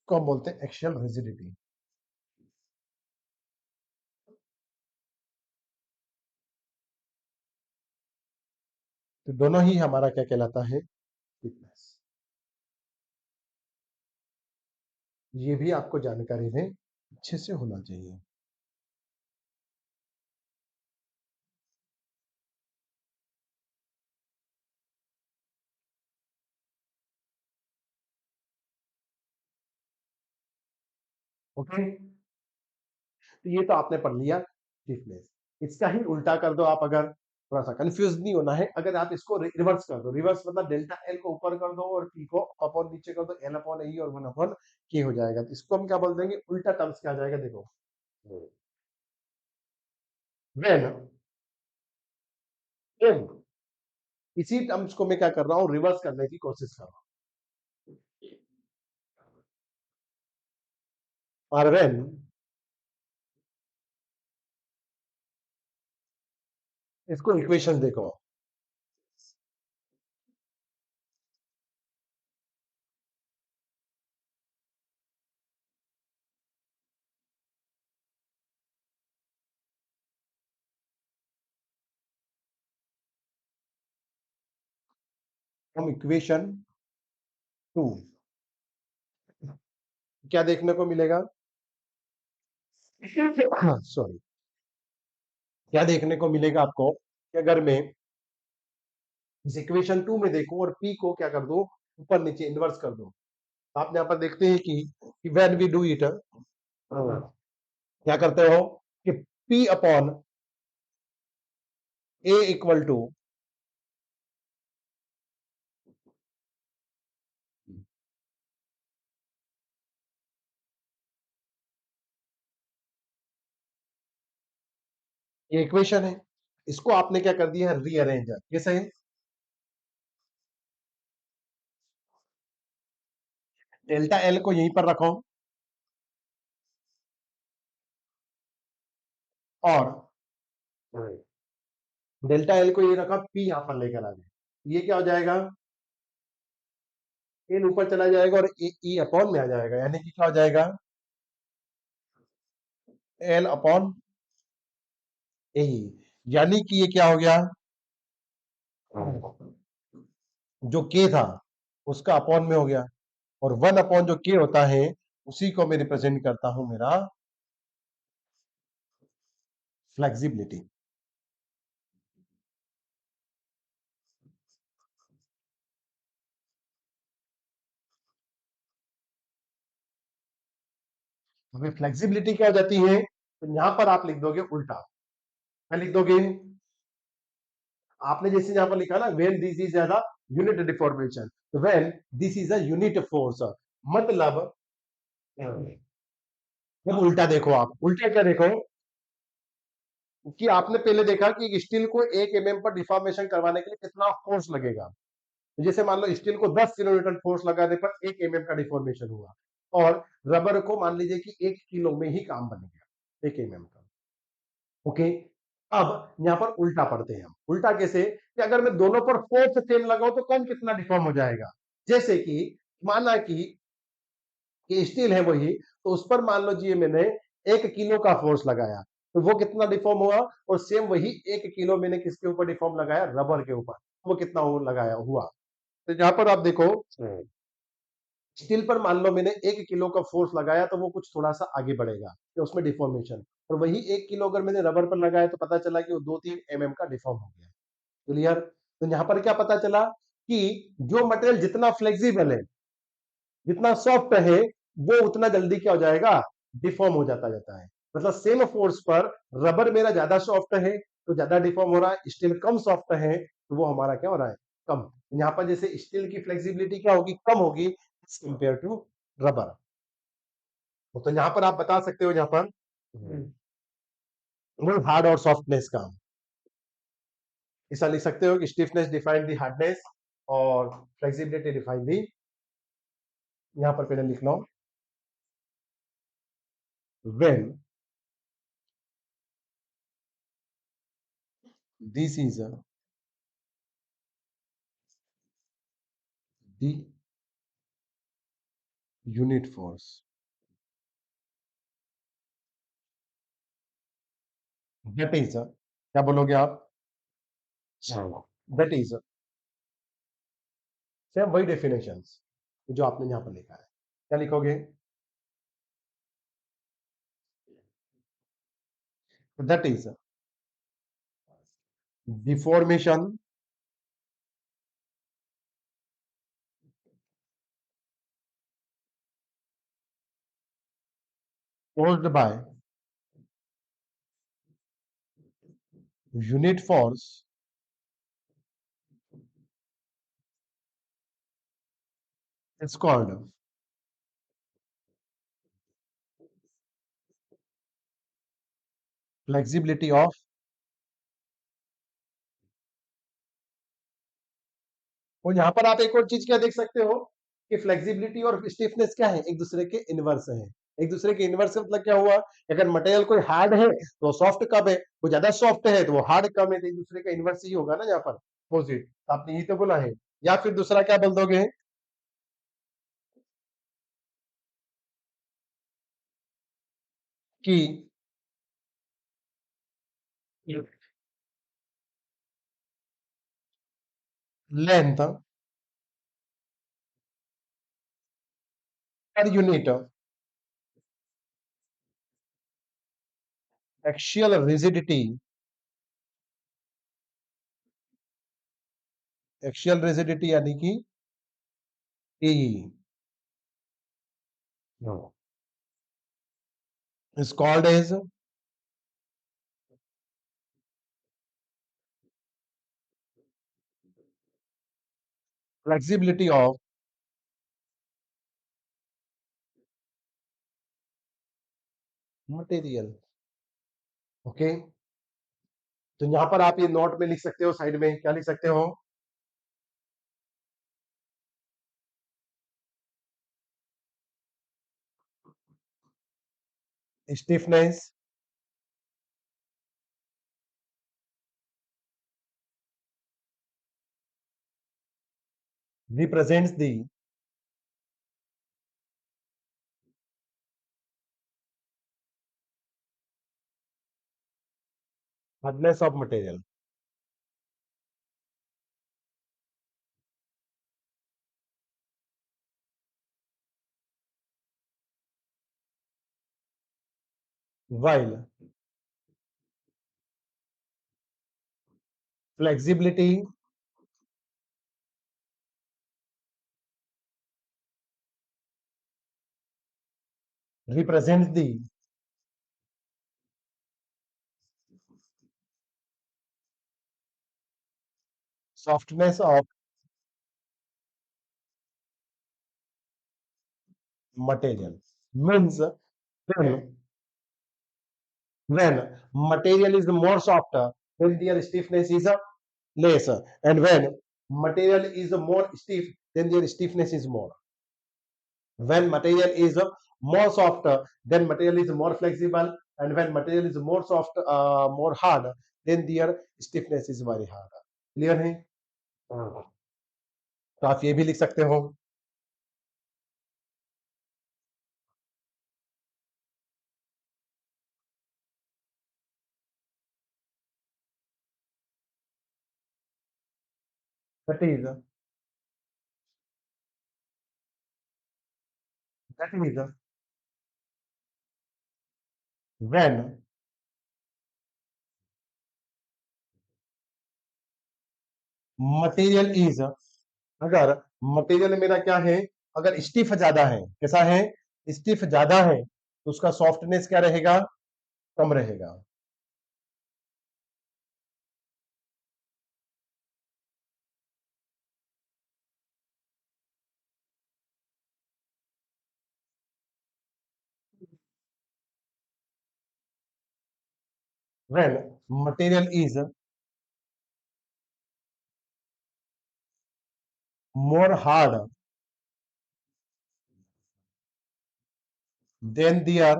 [SPEAKER 1] को हम बोलते हैं एक्सियल रिजिडिटी। तो दोनों ही हमारा क्या कहलाता है, स्टिफनेस। ये भी आपको जानकारी में अच्छे से होना चाहिए। ओके, तो ये तो आपने पढ़ लिया स्टिफनेस। इसका ही उल्टा कर दो आप, अगर थोड़ा सा कंफ्यूज नहीं होना है, अगर आप इसको रिवर्स कर दो, रिवर्स मतलब डेल्टा एल को ऊपर कर दो और टी को अपॉन नीचे कर दो, एल अपॉन ई और वन अपॉन के हो जाएगा। तो इसको हम क्या बोल देंगे, उल्टा टर्म्स क्या आ जाएगा, देखो, वेन एम, इसी टर्म्स को मैं क्या कर रहा हूं, रिवर्स करने की कोशिश कर रहा हूं। और वेन, इसको इक्वेशन देखो, हम इक्वेशन 2 क्या देखने को मिलेगा, सॉरी, क्या देखने को मिलेगा आपको, कि अगर मैं इस इक्वेशन 2 में देखूं और p को क्या कर दो, ऊपर नीचे इन्वर्स कर दो, तो आप यहाँ पर देखते हैं कि व्हेन वी डू इट, क्या करते हो, कि p upon a equal to ये इक्वेशन है, इसको आपने क्या कर दिया है, रीअरेंज। कैसे है, डेल्टा एल को यहीं पर रखो और डेल्टा एल को ये रखा, पी यहां पर लेकर आ गए, ये क्या हो जाएगा, एल ऊपर चला जाएगा और ई अपॉन में आ जाएगा, यानी कि क्या हो जाएगा, एल अपॉन ए, यानी कि ये क्या हो गया, जो के था उसका अपॉन में हो गया, और वन अपॉन जो के होता है उसी को मैं रिप्रेजेंट करता हूं मेरा फ्लेक्सिबिलिटी। अभी फ्लेक्सिबिलिटी क्या हो जाती है, तो यहां पर आप लिख दोगे उल्टा, क्या लिख दोगे, आपने जैसे यहां पर लिखा ना, when this is as unit deformation, तो when this is a unit force, मतलब जब उल्टा देखो, आप उल्टा क्या देखो, कि आपने पहले देखा कि स्टील को 1 mm पर डिफॉर्मेशन करवाने के लिए कितना फोर्स लगेगा, तो जैसे मान लो स्टील को 10 किलोन्यूटन फोर्स लगाने पर 1 mm का डिफॉर्मेशन हुआ, और रबर को मान लीजिए कि 1 किलो में ही काम बन गया 1 mm का। ओके, अब यहां पर उल्टा पढ़ते हैं हम, उल्टा कैसे, कि अगर मैं दोनों पर फोर्स सेम लगाऊं तो कौन कितना डिफॉर्म हो जाएगा, जैसे कि माना कि स्टील है वही, तो उस पर मान लो जी मैंने 1 किलो का फोर्स लगाया, तो वो कितना डिफॉर्म हुआ, और सेम वही 1 किलो मैंने किसके ऊपर डिफॉर्म लगाया, रबर के ऊपर, वो कितना लगाया हुआ। तो यहां पर आप देखो, स्टील पर मान लो मैंने 1 किलो का फोर्स लगाया, तो वो कुछ थोड़ा सा आगे बढ़ेगा तो उसमें डिफॉर्मेशन, और वही 1 किलो अगर मैंने रबर पर लगाया तो पता चला कि वो 2-3 mm का डिफॉर्म हो गया। क्लियर, तो यहां पर क्या पता चला, कि जो मटेरियल जितना फ्लेक्सिबल है, जितना सॉफ्ट है, वो उतना जल्दी क्या हो जाएगा, डिफॉर्म हो जाता है। मतलब सेम फोर्स पर रबर मेरा ज्यादा सॉफ्ट है तो ज्यादा डिफॉर्म हो रहा है, स्टील कम सॉफ्ट है तो वो हमारा क्या हो रहा है, कम। यहां पर जैसे स्टील की फ्लेक्सिबिलिटी क्या होगी, कम होगी कंपेयर टू रबर। तो यहां पर आप बता सकते हो, यहां पर हार्ड और सॉफ्टनेस का ऐसा लिख सकते हो कि स्टिफनेस डिफाइन दी हार्डनेस और फ्लेक्सिबिलिटी डिफाइन दी, यहां पर पहले लिख लो, when this is the unit force, that is क्या बोलोगे आप, दैट इज सेम वही डेफिनेशन जो आपने यहां पर लिखा है, क्या लिखोगे, that is deformation caused by unit force is called flexibility of, और यहां पर आप एक और चीज क्या देख सकते हो, कि फ्लेक्सिबिलिटी और स्टिफनेस क्या है, एक दूसरे के इनवर्स है। एक दूसरे के इनवर्स मतलब क्या हुआ, अगर मटेरियल कोई हार्ड है तो सॉफ्ट कम है, वो ज्यादा सॉफ्ट है तो वो हार्ड कम है, तो एक दूसरे का इनवर्स ही होगा ना यहाँ पर, अपोजिट, आपने यही तो बोला है। या फिर दूसरा क्या बोल दोगे, कि length per unit axial rigidity, axial rigidity यानी कि E is called as flexibility of material. Okay, तो यहां पर आप ये नोट में लिख सकते हो, साइड में क्या लिख सकते हो? Stiffness represents the hardness of material. while flexibility represents the softness of material. Means when material is more softer, then their stiffness is less, and when material is more stiff, then their stiffness is more. When material is more softer, then material is more flexible, and when material is more soft, more hard, then their stiffness is very hard. Clear है? तो आप ये भी लिख सकते हो। That is that is when material is, अगर material मेरा क्या है, अगर स्टिफ ज्यादा है, कैसा है, स्टिफ ज्यादा है, तो उसका सॉफ्टनेस क्या रहेगा, कम रहेगा। when material is more hard than their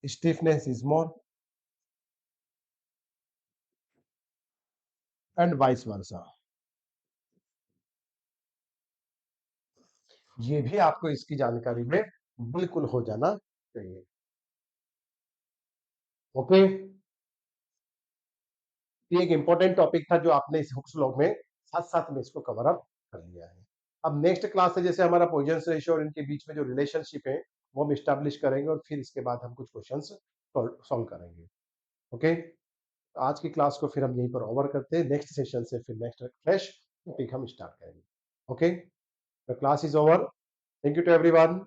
[SPEAKER 1] stiffness is more, and vice versa। ये भी आपको इसकी जानकारी में बिल्कुल हो जाना चाहिए। ओके, ये एक इंपॉर्टेंट टॉपिक था जो आपने इस हुक्स लॉ में साथ साथ में इसको कवर अप कर लिया है। अब नेक्स्ट क्लास से जैसे हमारा पोइजंस रेशियो और इनके बीच में जो रिलेशनशिप है वो हम स्टैब्लिश करेंगे, और फिर इसके बाद हम कुछ क्वेश्चंस सॉल्व करेंगे। ओके, आज की क्लास को फिर हम यहीं पर ओवर करते हैं, नेक्स्ट सेशन से फिर नेक्स्ट फ्रेश टॉपिक हम स्टार्ट करेंगे। Okay, the class is over. Thank you to everyone.